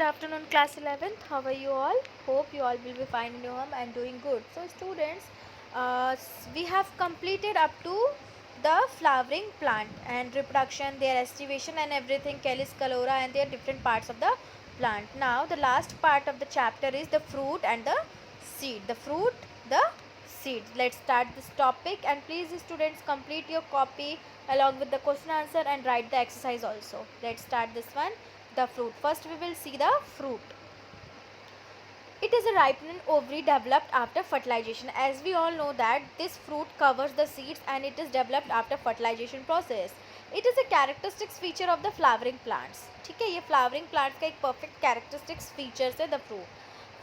afternoon, class 11th. How are you all? Hope you all will be fine in your home and doing good. So students, we have completed up to the flowering plant and reproduction, their estivation and everything, Calyx colora and their different parts of the plant. Now the last part of the chapter is the fruit and the seed. The fruit, the seed. Let's start this topic, and please students complete your copy along with the question answer and write the exercise also. Let's start this one. The fruit. First we will see the fruit. It is a ripened ovary developed after fertilization. As we all know that this fruit covers the seeds and it is developed after fertilization process. It is a characteristics feature of the flowering plants. ठीक है, ये flowering plants का एक perfect characteristics features है the fruit.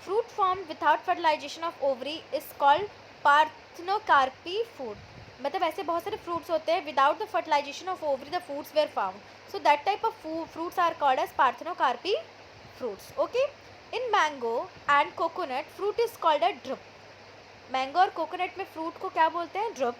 Fruit formed without fertilization of ovary is called parthenocarpy fruit. मतलब ऐसे बहुत सारे fruits होते हैं without the fertilization of ovary the fruits were found. So that type of fruits are called as parthenocarpy fruits. Okay. In mango and coconut fruit is called a drupe. Mango और coconut में fruit को क्या बोलते हैं? drupe.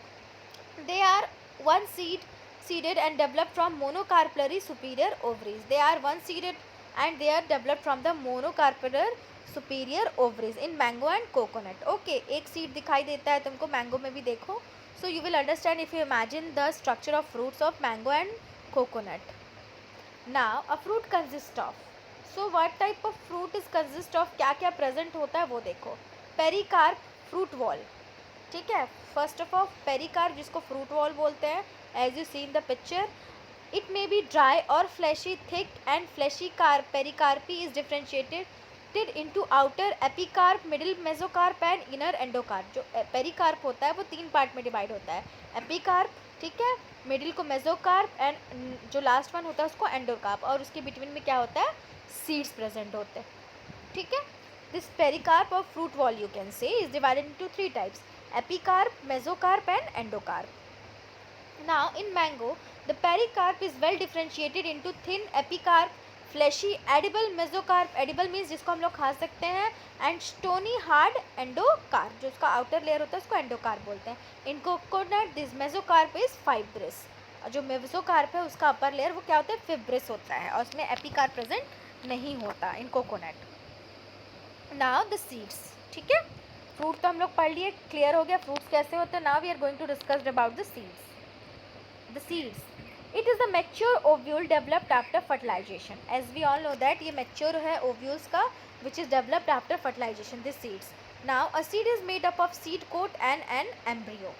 They are one seeded and developed from monocarpellary superior ovaries. They are one seeded and they are developed from the monocarpellary superior ovaries in mango and coconut. Okay, एक seed दिखाई देता है तुमको mango में भी देखो. So you will understand if you imagine the structure of fruits of mango and coconut. Now a fruit consists of. So what type of fruit is consist of, क्या क्या present होता है वो देखो. Pericarp, fruit wall. ठीक है, first of all pericarp जिसको fruit wall बोलते हैं, as you see in the picture. It may be dry और fleshy, thick and fleshy carp. Pericarp is differentiated into outer epicarp, middle mesocarp and inner endocarp. जो pericarp होता है वो 3 part में divide होता है. एपिकार्प, ठीक है, मिडिल को मेसोकार्प एंड जो लास्ट वन होता है उसको एंडोकार्प, और उसके बिटवीन में क्या होता है, सीड्स प्रेजेंट होते हैं. ठीक है, this pericarp of fruit wall you can say is divided into 3 types: epicarp, mesocarp and endocarp. Now in mango the pericarp is well differentiated into thin epicarp, fleshy edible mesocarp, edible means जिसको हम लोग खा सकते हैं, and stony hard endocarp, जो उसका outer layer होता है उसको एंडोकार्प बोलते हैं. In coconut this mesocarp is fibrous. जो मेसोकार्प है उसका अपर लेयर वो क्या होता है, फिब्रस होता है, और उसमें एपिकार्प प्रेजेंट नहीं होता इन कोकोनट. Now the seeds. ठीक है, फ्रूट तो हम लोग पढ़ लिए, क्लियर हो गया फ्रूट्स कैसे होते हैं. Now we are going to discuss about the seeds. The seeds, it is the mature ovule developed after fertilization. As we all know that ये मैच्योर है ओव्यूल्स का which is developed after fertilization. This seeds. Now a seed is made up of seed coat and an embryo.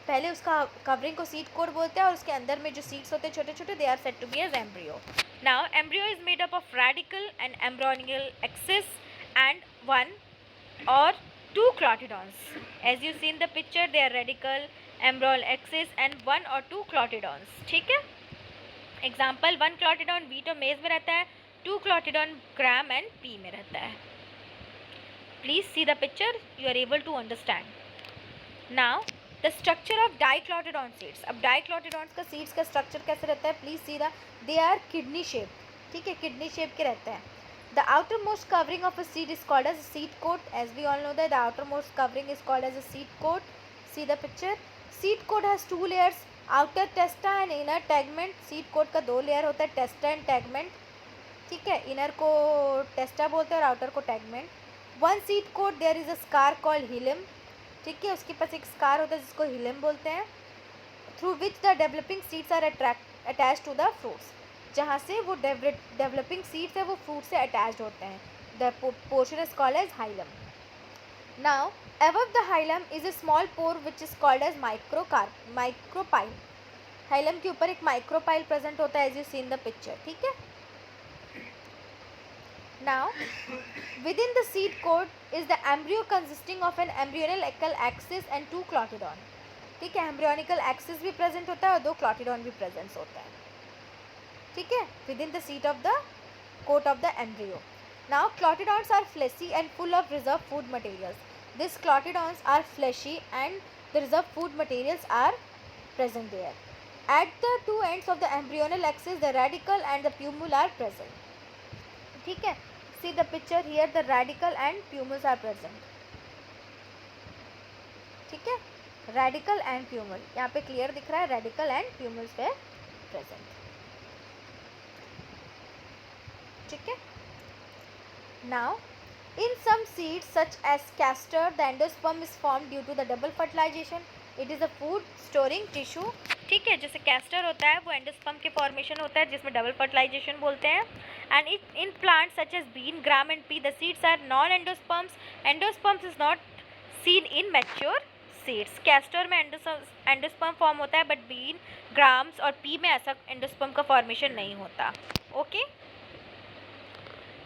पहले उसका covering को seed coat बोलते हैं, और उसके अंदर में जो सीड्स होते हैं छोटे छोटे, they are said to be as embryo. Now embryo is made up of radicle and embryonical axis and one or two clotidons. As you see in the picture, they are radical, embryonal axis and one or two clotidons. ठीक है, example, 1 clotidon wheat और maize में रहता है, 2 clotidon gram and pea में रहता है. Please see the picture, you are able to understand. Now the structure of diclotidon seeds. अब diclotidons का seeds का structure कैसे रहता है, please see the, they are kidney shaped. ठीक है, kidney shape के रहते हैं. The outermost covering of a seed is called as a seed coat. As we all know that the outermost covering is called as a seed coat. See the picture. Seed coat has 2 layers, outer testa and inner tegment. Seed coat का 2 layer होता है, testa and tegment. ठीक है, inner को testa बोलते हैं और outer को tegment. One seed coat there is a scar called hilum. ठीक है, उसके पास एक scar होता है जिसको hilum बोलते हैं. Through which the developing seeds are attached to the fruits. जहाँ से वो डेवलपिंग सीड्स है वो फ्रूट से अटैच्ड होते हैं. The portion is called as hilum. Now above the hilum is a small pore which is called as micropyle. Hilum के ऊपर एक माइक्रोपाइल प्रेजेंट होता है, as you see in the picture. ठीक है, now within the seed coat is the embryo consisting of an embryonical axis and 2 cotyledon. ठीक है, एम्ब्रियोनिकल axis भी प्रेजेंट होता है और 2 क्लॉटिडॉन भी प्रेजेंट होता है. ठीक है, within the seat of the coat of the embryo. Now cotyledons are fleshy and full of reserve food materials. This cotyledons are fleshy and the reserve food materials are present there. At the 2 ends of the embryonal axis, the radicle and the plumule are present. ठीक है, see the picture here, the radicle and plumule are present. ठीक है, radical and plumule यहाँ पे clear दिख रहा है, radical and plumule पे present. ठीक है, Now, in some seeds such as castor, the endosperm is formed due to the double fertilization. It is a food storing tissue. ठीक है, जैसे कैस्टर होता है वो एंडोस्पर्म के फॉर्मेशन होता है जिसमें डबल फर्टिलाइजेशन बोलते हैं. And in plants such as bean, gram and pea the seeds are non endosperms. Endosperms is not seen in mature seeds. Castor में एंडोस्पर्म फॉर्म होता है बट बीन, ग्राम्स और पी में ऐसा एंडोस्पर्म का formation नहीं होता. Okay.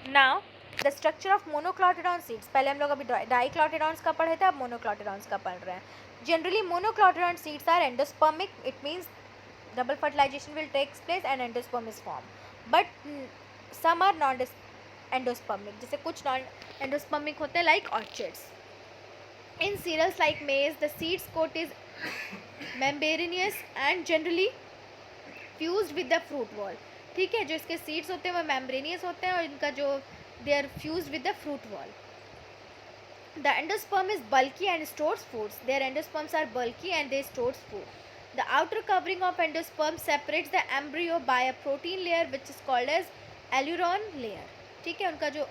Now the structure of monocotyledon seeds. पहले हम लोग अभी डाइक्लोटिडॉन्स का पढ़े थे, अब मोनोक्लोटिडॉन्स का पढ़ रहे हैं. Generally monocotyledon seeds are endospermic. It means double fertilization will take place and endosperm is formed. But some are non endospermic. जैसे कुछ non endospermic होते हैं like orchids. In cereals like maize, the seeds coat is membranous and generally fused with the fruit wall. ठीक है, जो इसके seeds होते हैं वो membranous होते हैं और इनका जो they are fused with the fruit wall. The endosperm is bulky and stores foods. Their endosperms are bulky and they stores food. The outer covering of endosperm separates the embryo by a protein layer which is called as alluron layer. ठीक है, उनका जो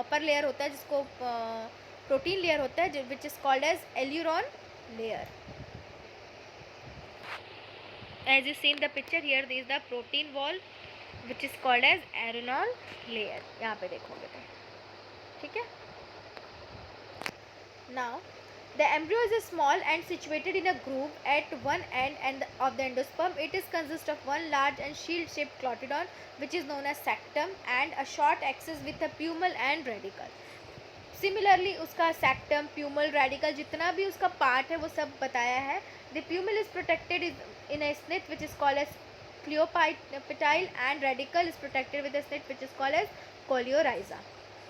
upper layer होता है जिसको protein layer होता है which is called as alluron layer. As you see in the picture here, this is the protein wall which is called as alluron layer. यहाँ पे देखोगे तो ठीक है. Now, the embryo is small and situated in a groove at one end of the endosperm. It is consist of one large and shield-shaped clotidon, which is known as sanctum, and a short axis with a pumil and radicle. Similarly, उसका sanctum, pumil, radicle जितना भी उसका part है वो सब बताया है. The pumil is protected in a slit which is called as cleopatile, and radicle is protected with a slit which is called as coleorhiza.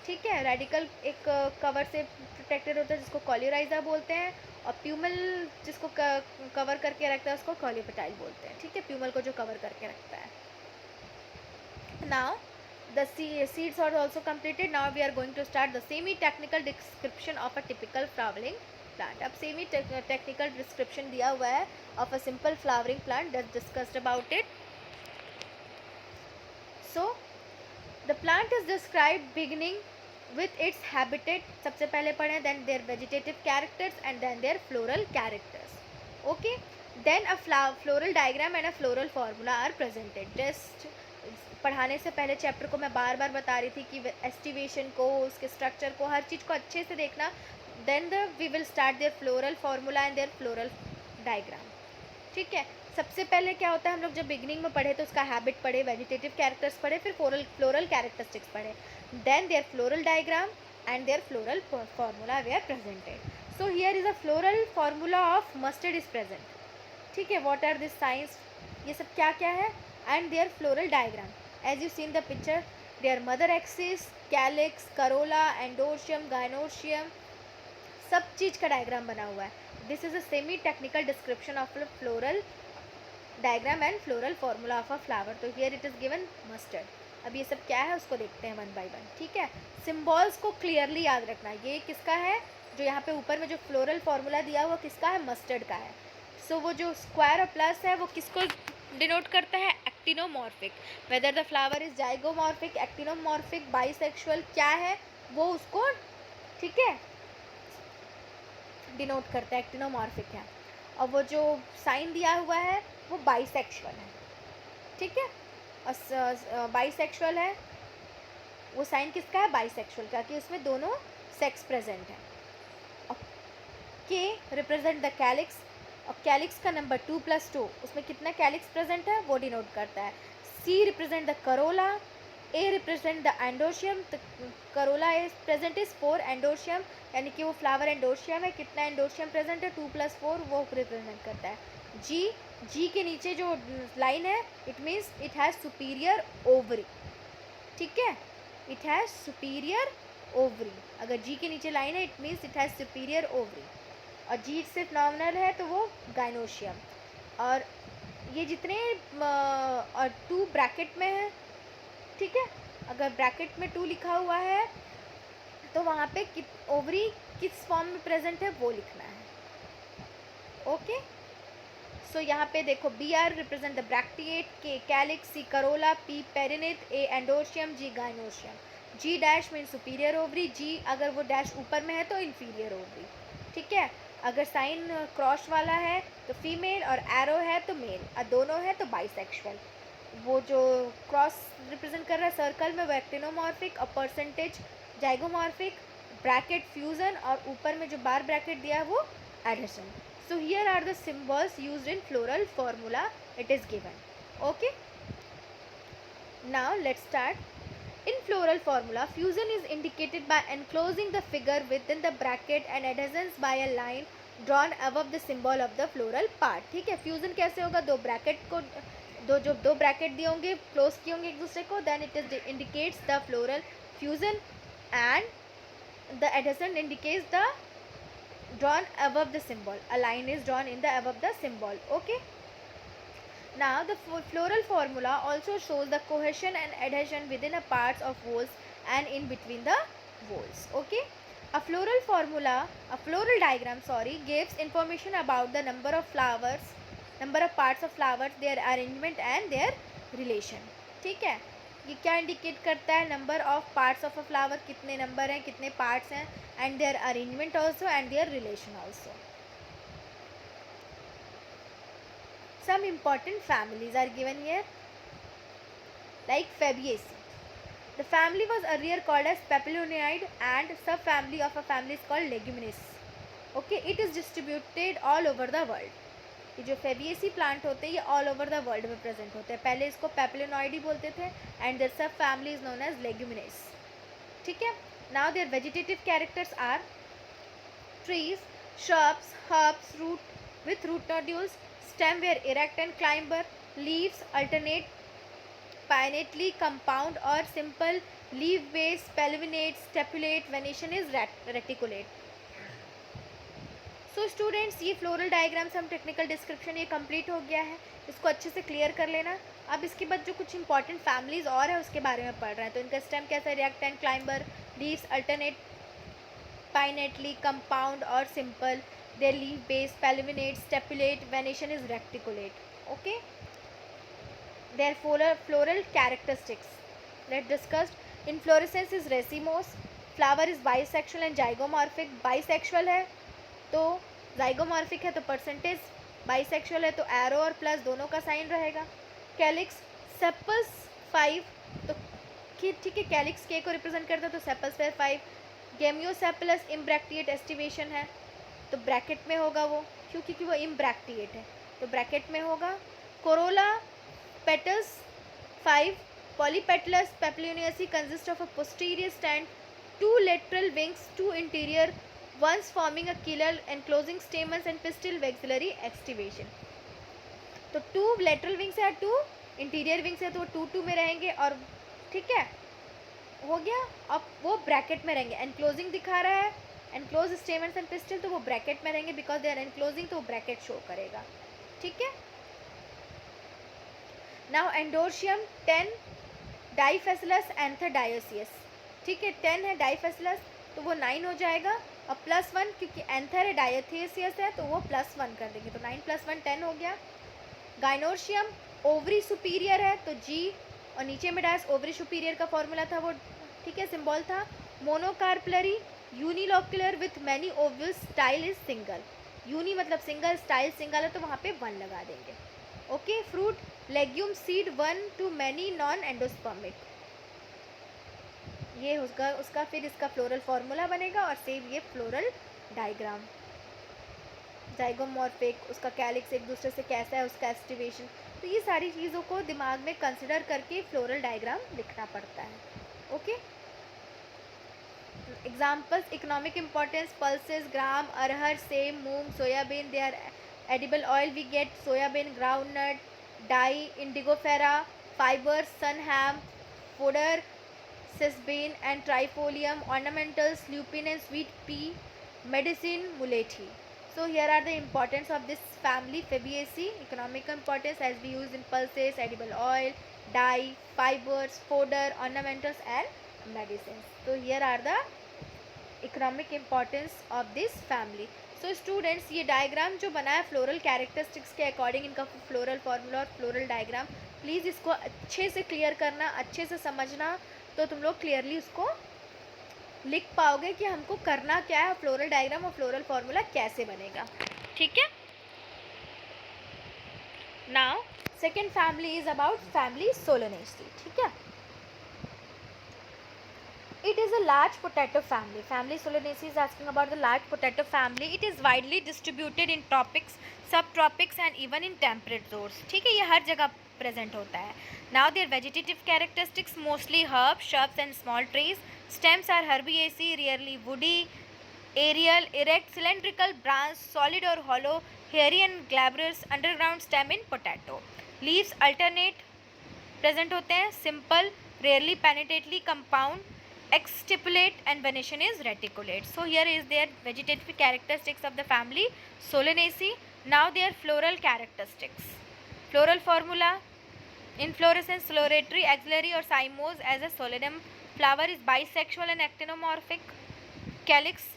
ठीक है, रेडिकल एक कवर से प्रोटेक्टेड होता है जिसको कॉलियोराइजा बोलते हैं, और प्यूमल जिसको कवर करके रखता है उसको कॉलियोपेटाइल बोलते हैं. ठीक है, प्यूमल को जो कवर करके रखता है. Now the seeds are also completed. Now we are going to start the semi technical description of a typical flowering plant. अब सेमी टेक्निकल डिस्क्रिप्शन दिया हुआ है of a simple flowering plant. That discussed about it. So the plant is described beginning with its habitat. सबसे पहले पढ़ें, then their vegetative characters and then their floral characters. Okay, then a floral diagram and a floral formula are presented. Just पढ़ाने से पहले chapter को मैं बार बार बता रही थी कि एस्टिवेशन को, उसके स्ट्रक्चर को, हर चीज़ को अच्छे से देखना. then we will start their floral formula and their floral diagram. ठीक है, सबसे पहले क्या होता है, हम लोग जब बिगिनिंग में पढ़े तो उसका हैबिट पढ़े, वेजिटेटिव कैरेक्टर्स पढ़े, फिर फ्लोरल कैरेक्टरिस्टिक्स पढ़े. Then their floral diagram and their floral formula they are presented. So here is a floral formula of mustard is present. ठीक है, व्हाट आर दिस साइंस, ये सब क्या क्या है, and their floral diagram as you see in the picture. Their mother axis, calyx, corolla, androecium, gynoecium, सब चीज़ का डायग्राम बना हुआ है. This is a semi technical description of floral diagram and floral formula of a flower. तो here it is given mustard. अब ये सब क्या है उसको देखते हैं वन बाय वन. ठीक है, सिम्बॉल्स को क्लियरली याद रखना. ये किसका है, जो यहाँ पे ऊपर में जो फ्लोरल फार्मूला दिया हुआ किसका है, मस्टर्ड का है. सो वो जो स्क्वायर और प्लस है वो किसको डिनोट करता है, actinomorphic. Whether the flower is zygomorphic, actinomorphic, bisexual, क्या है वो उसको, ठीक है, डिनोट करता है, एक्टिनोमॉर्फिक है. और वो जो साइन दिया हुआ है वो बाइसेक्सुअल है. ठीक है, और बाइसेक्सुअल है, वो साइन किसका है, बाइसेक्सुअल का, कि उसमें दोनों सेक्स प्रेजेंट है. और के रिप्रेजेंट द कैलिक्स, और कैलिक्स का नंबर 2+2, उसमें कितना कैलिक्स प्रेजेंट है वो डिनोट करता है. C represent the corolla, A represent the androecium. Corolla is present is 4 androecium, यानी कि वो फ्लावर एंडोशियम है. कितना एंडोशियम प्रेजेंट है, 2+4, वो रिप्रेजेंट करता है. जी के नीचे जो लाइन है, it means it has superior ovary. ठीक है, इट हैज़ सुपीरियर ओवरी. अगर जी के नीचे लाइन है it means it has superior ovary. और जी सिर्फ नॉमिनल है तो वो गाइनोशियम. और ये जितने और 2 ब्रैकेट में है. ठीक है, अगर ब्रैकेट में 2 लिखा हुआ है तो वहाँ पे ओवरी किस फॉर्म में प्रेजेंट है वो लिखना है. ओके, सो यहाँ पे देखो, B R represent the bracteate, K calyx, C corolla, P perianth, A androecium, G gynoecium. G dash mean superior ovary, G अगर वो डैश ऊपर में है तो इन्फीरियर ओवरी, ठीक है। अगर साइन क्रॉस वाला है तो फीमेल और एरो है तो मेल, और दोनों है तो बाइसेक्सुअल। वो जो क्रॉस रिप्रेजेंट कर रहा है सर्कल में वो एक्टिनोमॉर्फिक, और परसेंटेज जाइगोमॉर्फिक, ब्रैकेट फ्यूजन, और ऊपर में जो बार ब्रैकेट दिया है वो adhesion. So here are the symbols used in floral formula, it is given. Okay, now let's start. In floral formula, fusion is indicated by enclosing the figure within the bracket and adhesions by a line drawn above the symbol of the floral part. ठीक है, fusion कैसे होगा, दो bracket को दो bracket दिए होंगे, close किए होंगे एक दूसरे को, then it is indicates the floral fusion, and the adhesion indicates the drawn above the symbol. A line is drawn in the above the symbol. Okay. Now the floral formula also shows the cohesion and adhesion within the parts of whorls and in between the whorls. Okay. A floral diagram, gives information about the number of flowers, number of parts of flowers, their arrangement and their relation. ठीक है, ये क्या indicate करता है, number of parts of a flower, कितने number हैं, कितने parts हैं, and their arrangement also and their relation also. Some important families are given here, like Fabaceae. The family was earlier called as Papilionoid, and subfamily of a family is called Leguminous. Okay, it is distributed all over the world. ये जो Fabaceae plant होते हैं ये all over the world में present होते हैं. पहले इसको Papilionoid ही बोलते थे, and their subfamily is known as Leguminous. ठीक है. Now their vegetative characters are trees, shrubs, herbs, root with root nodules, stem were erect and climber, leaves alternate, pinnately, compound or simple, leaf base, palminate, stipulate, venation is reticulate. So students, ये floral diagrams हम technical description ये complete हो गया है, इसको अच्छे से clear कर लेना. अब इसके बाद जो कुछ इंपॉर्टेंट फैमिलीज और है उसके बारे में पढ़ रहे हैं. तो इनका स्टेम कैसा है, react and climber, leaves alternate, pinnately, compound or simple, their leaf base, palminate, stipulate, venation is reticulate. Okay, their floral characteristics, let's discuss. Inflorescence is racemose, flower is bisexual and zygomorphic. Bisexual है तो zygomorphic है तो percentage, bisexual है तो arrow और plus दोनों का sign रहेगा. कैलिक्स सेपल्स 5, तो ठीक है, कैलिक्स के को रिप्रेजेंट करता है तो सेपल्स 5. गेमियोसेपलस इम्ब्रैक्टिएट एस्टिवेशन है तो ब्रैकेट में होगा वो, क्योंकि वो इम्ब्रैक्टिएट है तो ब्रैकेट में होगा. Corolla petals 5, polypetalous papilionaceous consist of a posterior stand, 2 lateral wings, 2 interior ones forming a killer enclosing stamens and pistil maxillary एक्सटिवेशन. तो 2 lateral wings है, 2 interior wings है तो वो 2 में रहेंगे, और ठीक है हो गया. अब वो ब्रैकेट में रहेंगे. एनक्लोजिंग दिखा रहा है, एनक्लोज स्टेमन्स एंड पिस्टल, तो वो ब्रैकेट में रहेंगे बिकॉज दे आर एनक्लोजिंग, तो वो ब्रैकेट शो करेगा. ठीक है. नाउ एंडोर्शियम 10, डाइफेसिलस एंथर डायोसियस. ठीक है, 10 है डाइफेसिलस तो वो 9 हो जाएगा, और +1 क्योंकि एंथर है डायोथियसियस है तो वो +1 कर देंगे, तो 9 + 1 10 हो गया. गाइनोर्शियम ओवरी सुपीरियर है तो जी, और नीचे में डैश ओवरी सुपीरियर का फॉर्मूला था वो, ठीक है, सिंबल था. Monocarpellary unilocular with many ovules, style is single. Uni मतलब सिंगल, स्टाइल सिंगल है तो वहाँ पे 1 लगा देंगे. Okay. Fruit legume seed 1 to many non endospermic. ये उसका फिर इसका फ्लोरल फॉर्मूला बनेगा और सेम ये फ्लोरल डायग्राम. जाइगोमॉर्फिक, उसका कैलिक्स एक दूसरे से कैसा है, उसका एस्टिवेशन, तो ये सारी चीज़ों को दिमाग में कंसिडर करके फ्लोरल डायग्राम लिखना पड़ता है. Okay. Examples, economic importance, pulses, gram, arhar, sem, moong, soybean, they are edible oil we get soybean, groundnut, dye, indigofera, fibres, sunn hemp, fodder, sesbania and trifolium, ornamentals, lupin and sweet pea, medicine, mulethi. So here are the importance of this family Fabaceae. Economic importance as we use in pulses, edible oil, dye, fibers, fodder, ornamentals and medicines. So here are the economic importance of this family. So students, ये diagram जो बना है floral characteristics के according, इनका floral formula और floral diagram, please इसको अच्छे से क्लियर करना, अच्छे से समझना, तो तुम लोग क्लियरली उसको लिख पाओगे कि हमको करना क्या है, फ्लोरल डायग्राम और फ्लोरल फॉर्मूला कैसे बनेगा, ठीक है। Now second family is about family Solanaceae, ठीक है। It is a large potato family. Family Solanaceae is asking about the large potato family. It is widely distributed in tropics, subtropics and even in temperate zones. ठीक है, ये हर जगह present होता है. Now their vegetative characteristics mostly herbs, shrubs and small trees. Stems are herbaceous, rarely woody, aerial, erect, cylindrical, branched, solid or hollow, hairy and glabrous. Underground stem in potato. Leaves alternate present होते हैं, simple, rarely penetratingly compound, exstipulate and venation is reticulate. So here is their vegetative characteristics of the family Solanaceae. Now their floral characteristics. Floral formula: inflorescence solitary, axillary or cymose as a solanum. Flower is bisexual and actinomorphic. Calyx,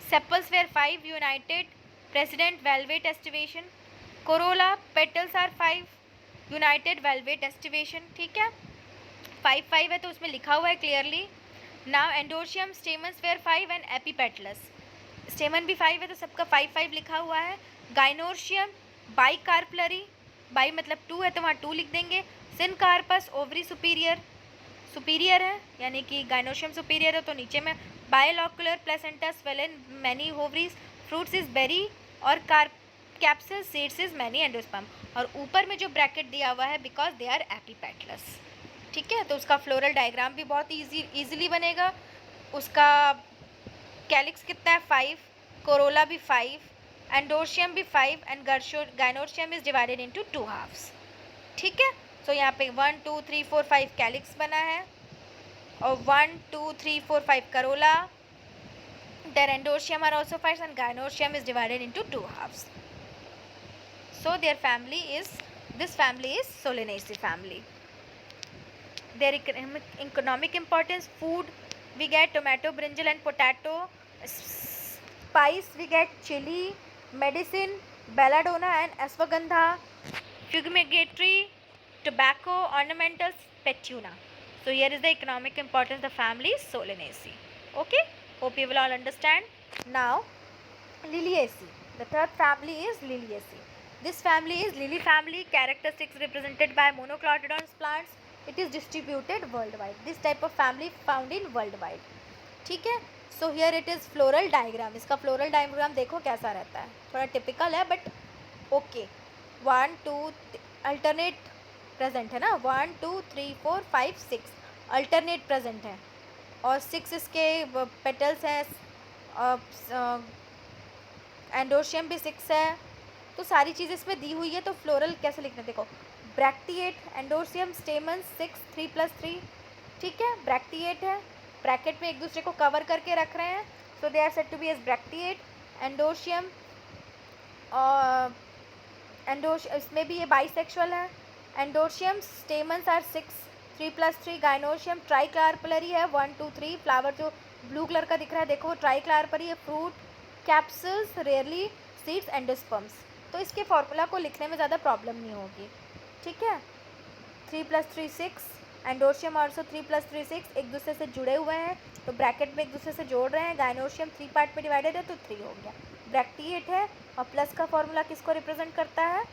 sepals were 5 united, president valvate estivation. Corolla, petals are 5 united, valvate estivation, ठीक है। 5 है तो उसमें लिखा हुआ है clearly. Now androecium stamens were 5 and epipetalous, stamen भी 5 है तो सबका 5 लिखा हुआ है। गाइनोर्शियम बाइकार्पलरी, बाई मतलब 2 है तो वहाँ 2 लिख देंगे। सिनकार्पस ओवरी सुपीरियर है, यानी कि गाइनोशियम सुपीरियर है तो नीचे में bilocular placenta swollen many ovaries. Fruits is berry और capsule seeds is many endosperm, और ऊपर में जो ब्रैकेट दिया हुआ है बिकॉज दे आर एपीपेटलस, ठीक है। तो उसका फ्लोरल डायग्राम भी बहुत इजीली बनेगा। उसका कैलिक्स कितना है 5, कोरोला भी 5, एंडोशियम भी 5 and gynoecium is divided into 2 halves, ठीक है। सो यहाँ पे 1 2 3 4 5 कैलिक्स बना है और 1 2 3 4 5 corolla. Their androecium are also 5 and gynoecium is divided into 2 halves. So their family is, this family is Solanaceae family. Their economic importance: food we get tomato, brinjal and potato. Spice we get chili. Medicine belladonna and ashwagandha. Fumigatory tobacco. Ornamentals petuna. So here is the economic importance of the family Solanaceae. Okay, hope you will all understand. Now Liliaceae, the third family is Liliaceae. This family is lily family. Characteristics represented by monoclotodons plants. It is distributed worldwide. This type of family found in worldwide, ठीक है। So here it is floral diagram. इसका floral diagram देखो कैसा रहता है, थोड़ा typical है but okay. 1 2 alternate present है ना, 1 2 3 4 5 6 alternate present है और 6 इसके petals हैं, एंडोशियम भी 6 है, तो सारी चीज़ें इसमें दी हुई है। तो फ्लोरल कैसे लिखना देखो, ब्रैक्टिएट, एंडोशियम, स्टेमन 6 3 + 3, ठीक है। ब्रैक्टिएट है, ब्रैकेट में एक दूसरे को कवर करके रख रहे हैं, so they are said to be as bracteate. Androecium और इसमें भी ये बाइसेक्सुअल है। Androecium stamens are 6 3 + 3। Gynoecium tricarpellary है 1 2 3। फ्लावर जो ब्लू कलर का दिख रहा है देखो ट्राइक्लारपरी है। Fruit capsules rarely seeds endosperms. तो इसके फॉर्मूला को लिखने में ज़्यादा प्रॉब्लम नहीं होगी, ठीक है। 3 + 3 6, एंडोशियम ऑल्सो 3 + 3 6, एक दूसरे से जुड़े हुए हैं तो ब्रैकेट में एक दूसरे से जोड़ रहे हैं। गाइनोशियम 3 पार्ट में डिवाइडेड है तो 3 हो गया। ब्रैक्टिएट है और प्लस का फॉर्मूला किसको रिप्रेजेंट करता है,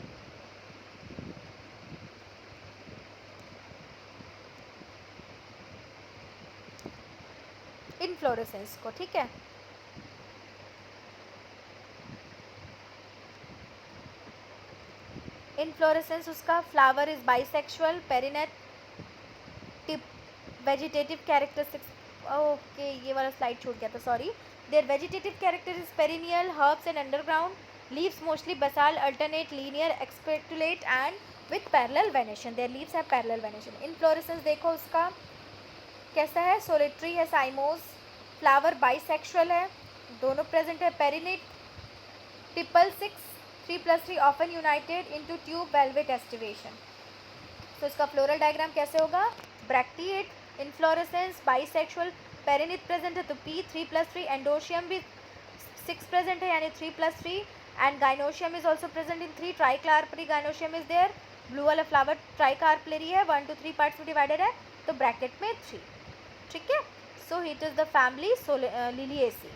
इनफ्लोरेसेंस को, ठीक है। इनफ्लोरेसेंस उसका flower is bisexual, perianth, tip, vegetative characteristics, okay ये वाला स्लाइड छूट गया था, sorry. Their vegetative characteristics perennial, herbs and underground, leaves mostly basal, alternate, linear, exstipulate and with parallel venation. Their leaves have parallel venation. Inflorescence देखो उसका कैसा है, solitary है, साइमोस। फ्लावर बाइसेक्सुअल है, दोनों प्रेजेंट है। Perianth, tepal 6 3 + 3 often united into tube valvate aestivation. तो इसका फ्लोरल डायग्राम कैसे होगा, bracteate, inflorescence, bisexual, perianth present है तो P 3 + 3। एंडोशियम भी 6 प्रेजेंट है यानी 3 + 3 and gynoecium is also present in 3। Tricarpellary gynoecium is there. Blue वाला फ्लावर ट्राइकार्पलरी है, 1 2 3 पार्ट्स में डिवाइडेड है। तो ब्रैकेट में 3, ठीक है. So it is the family Liliaceae.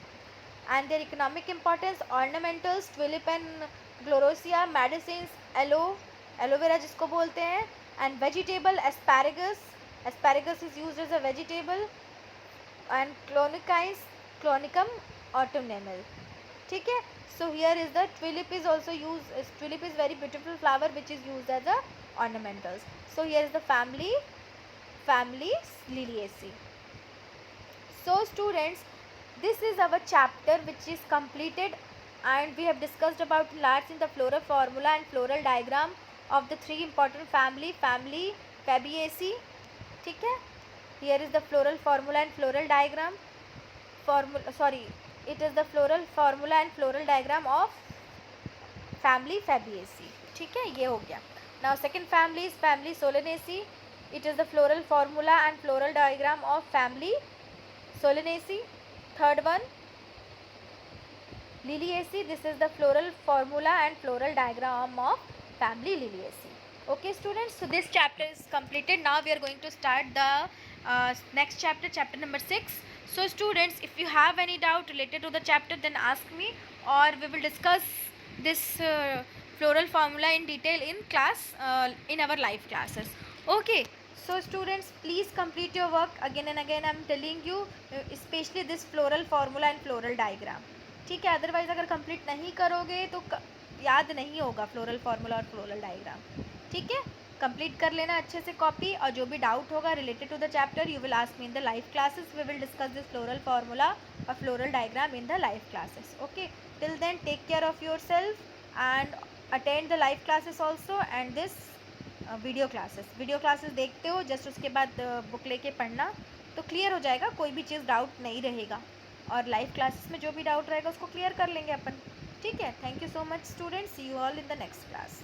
And their economic importance, ornamentals, tulip and glorosia, medicines, aloe vera जिसको बोलते हैं, and vegetable asparagus is used as a vegetable, and clonicum autumnale, ठीक है. So here is the tulip is also used, tulip is very beautiful flower which is used as a ornamentals. So here is the family Liliaceae. So students, this is our chapter which is completed, and we have discussed about large in the floral formula and floral diagram of the 3 important family Fabaceae, ठीक है. Here is the floral formula and floral diagram, it is the floral formula and floral diagram of family Fabaceae, ठीक है. ये हो गया. Now second family is family Solanaceae. It is the floral formula and floral diagram of family Solanaceae. Third one, Liliaceae. This is the floral formula and floral diagram of family Liliaceae. Okay students, so this chapter is completed. Now we are going to start the next chapter, chapter number 6. So students, if you have any doubt related to the chapter, then ask me, or we will discuss this floral formula in detail in class, in our live classes. Okay. So students, please complete your work. Again and again I am telling you, especially this floral formula and floral diagram, ठीक है. Otherwise अगर complete नहीं करोगे तो याद नहीं होगा floral formula और फ्लोरल डायग्राम, ठीक है. कंप्लीट कर लेना अच्छे से कॉपी, और जो भी डाउट होगा related to the chapter you will ask me in the live classes. We will discuss this floral formula और floral diagram in the live classes. Okay, till then take care of yourself and attend the live classes also, and this video classes देखते हो, just उसके बाद book लेके पढ़ना तो clear हो जाएगा. कोई भी चीज़ डाउट नहीं रहेगा, और लाइव क्लासेस में जो भी डाउट रहेगा उसको क्लियर कर लेंगे अपन, ठीक है. Thank you so much students. See you all in the next class.